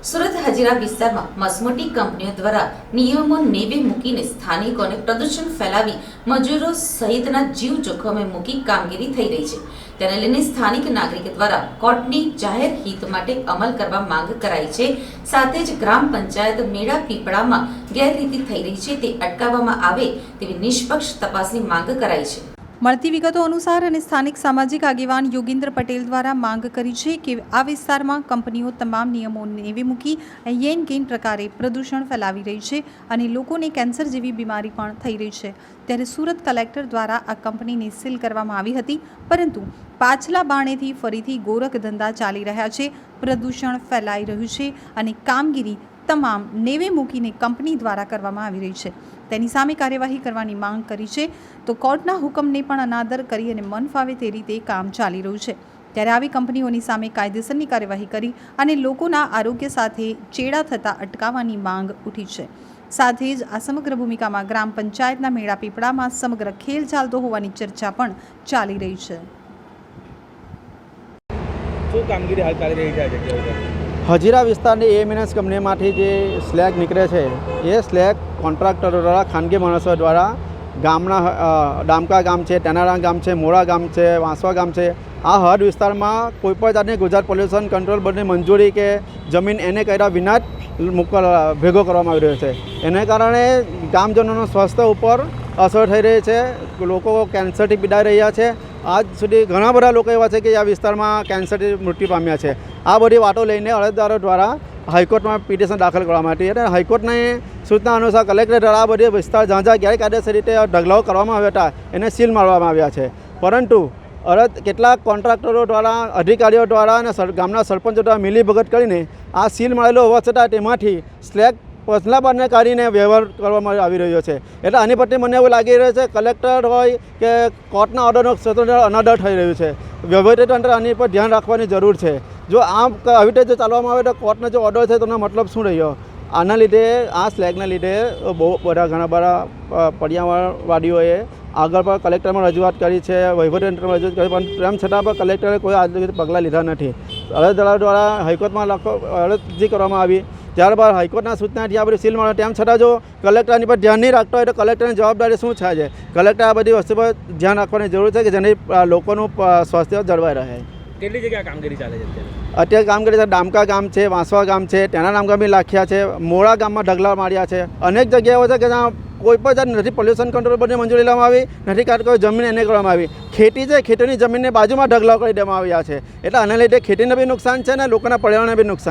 સુરત હજીરા વિસ્તારમાં મસમોટી કંપનીઓ દ્વારા નિયમો નેવે મૂકીને સ્થાનિકોને પ્રદૂષણ ફેલાવી મજૂરો સહિતના જીવ જોખમે મૂકી કામગીરી થઈ રહી છે। તેને લઈને સ્થાનિક નાગરિક દ્વારા કોર્ટની જાહેર હિત માટે અમલ કરવા માંગ કરાઈ છે। સાથે જ ગ્રામ પંચાયત મેળા પીપળામાં ગેરરીતિ થઈ રહી છે તે અટકાવવામાં આવે તેવી નિષ્પક્ષ તપાસની માંગ કરાઈ છે। મળતી વિગતો અનુસાર અને સ્થાનિક સામાજિક આગેવાન યોગેન્દ્ર પટેલ દ્વારા માંગ કરી છે કે આ વિસ્તારમાં કંપનીઓ તમામ નિયમો નેવે મૂકી યેન કેન પ્રકારે પ્રદૂષણ ફેલાવી રહી છે અને લોકોને કેન્સર જેવી બીમારી પણ થઈ રહી છે। ત્યારે સુરત કલેક્ટર દ્વારા આ કંપનીને સીલ કરવામાં આવી હતી, પરંતુ પાછલા બાણેથી ફરીથી ગોરખ ધંધા ચાલી રહ્યા છે, પ્રદૂષણ ફેલાઈ રહ્યું છે અને કામગીરી તમામ નેવે મૂકીને કંપની દ્વારા કરવામાં આવી રહી છે। તેની સામે કાર્યવાહી કરવાની માંગ કરી છે, તો કોર્ટના હુકમને પણ અનાદર કરી અને મન ફાવે તે રીતે કામ ચાલી રહ્યું છે। ત્યારે આવી કંપનીઓની સામે કાયદેસરની કાર્યવાહી કરી અને લોકોના આરોગ્ય સાથે ચેડા થતાં અટકાવવાની માંગ ઉઠી છે। સાથે જ આ સમગ્ર ભૂમિકામાં ગ્રામ પંચાયતના મેળા પીપળામાં સમગ્ર ખેલ ચાલતો હોવાની ચર્ચા પણ ચાલી રહી છે। શું કામગીરી હાલ ચાલી રહી છે આ જગ્યાએ? હજીરા વિસ્તારની એએમએનએસ કંપનીમાંથી જે સ્લેગ નીકળે છે એ સ્લેગ કોન્ટ્રાક્ટરો દ્વારા, ખાનગી માણસો દ્વારા ગામના ડામકા ગામ છે, ટેનારા ગામ છે, મોડા ગામ છે, વાંસવા ગામ છે, આ હદ વિસ્તારમાં કોઈપણ જાતની ગુજરાત પોલ્યુશન કંટ્રોલ બોર્ડની મંજૂરી કે જમીન એને કર્યા વિના જ ભેગો કરવામાં આવી રહ્યો છે। એને કારણે ગામજનોનું સ્વાસ્થ્ય ઉપર અસર થઈ રહી છે, લોકો કેન્સરથી પીડાઈ રહ્યા છે। આજ સુધી ઘણા બધા લોકો એવા છે કે આ વિસ્તારમાં કેન્સરથી મૃત્યુ પામ્યા છે। આ બધી વાતો લઈને અરજદારો દ્વારા હાઈકોર્ટમાં પિટિશન દાખલ કરવામાં આવી હતી અને હાઈકોર્ટની સૂચના અનુસાર કલેક્ટર દ્વારા આ બધી વિસ્તાર જ્યાં જ્યાં ગેરકાયદેસર રીતે ઢગલાઓ કરવામાં આવ્યા હતા એને સીલ મારવામાં આવ્યા છે। પરંતુ કેટલાક કોન્ટ્રાક્ટરો દ્વારા, અધિકારીઓ દ્વારા અને ગામના સરપંચો દ્વારા મિલીભગત કરીને આ સીલ મારેલો હોવા છતાં તેમાંથી સ્લેગ પછલાબાદને કાઢીને વ્યવહાર કરવામાં આવી રહ્યો છે। એટલે આની પરથી મને એવું લાગી રહ્યું છે કલેક્ટર હોય કે કોર્ટના ઓર્ડરનો સ્વતંત્ર અનાદર થઈ રહ્યું છે। વહીવટીતંત્ર આની પર ધ્યાન રાખવાની જરૂર છે। જો આમ આવી રીતે જો ચાલવામાં આવે તો કોર્ટનો જે ઓર્ડર છે તેનો મતલબ શું રહ્યો? આના લીધે, આ સ્લેગના લીધે બહુ બધા ઘણા બધા પર્યાવરણવાદીઓએ આગળ પર કલેક્ટરમાં રજૂઆત કરી છે, વહીવટીતંત્રમાં રજૂઆત કરી, પણ તેમ છતાં પણ કલેક્ટરે કોઈ આજ રીતે પગલાં લીધા નથી। અરજદારો દ્વારા હાઈકોર્ટમાં અરજી કરવામાં આવી, ત્યારબાદ હાઈકોર્ટના સૂચનાથી આ બધી સીલ મારે, તેમ છતાં જો કલેક્ટર આની પર ધ્યાન નહીં રાખતો હોય તો કલેક્ટરની જવાબદારી શું છે? કલેક્ટર આ બધી વસ્તુ પર ધ્યાન રાખવાની જરૂર છે કે જેની લોકોનું સ્વાસ્થ્ય જળવાઈ રહે। કેટલી જગ્યાએ કામગીરી ચાલે છે અત્યારે કામગીરી ડામકા ગામ છે, વાંસવા ગામ છે, ટેનારામ ગામ બી લાખ્યા છે, મોડા ગામમાં ઢગલા માર્યા છે, અનેક જગ્યાઓ છે કે જ્યાં કોઈ પણ જાત નથી પોલ્યુશન કંટ્રોલ બોર્ડની મંજૂરી લેવામાં આવી, નથી કાંઈ કોઈ જમીન એને કરવામાં આવી। ખેતી છે, ખેતીની જમીનની બાજુમાં ઢગલાઓ કરી દેવામાં આવ્યા છે। એટલે આના લીધે ખેતીને બી નુકસાન છે અને લોકોના પર્યાવરણને બી નુકસાન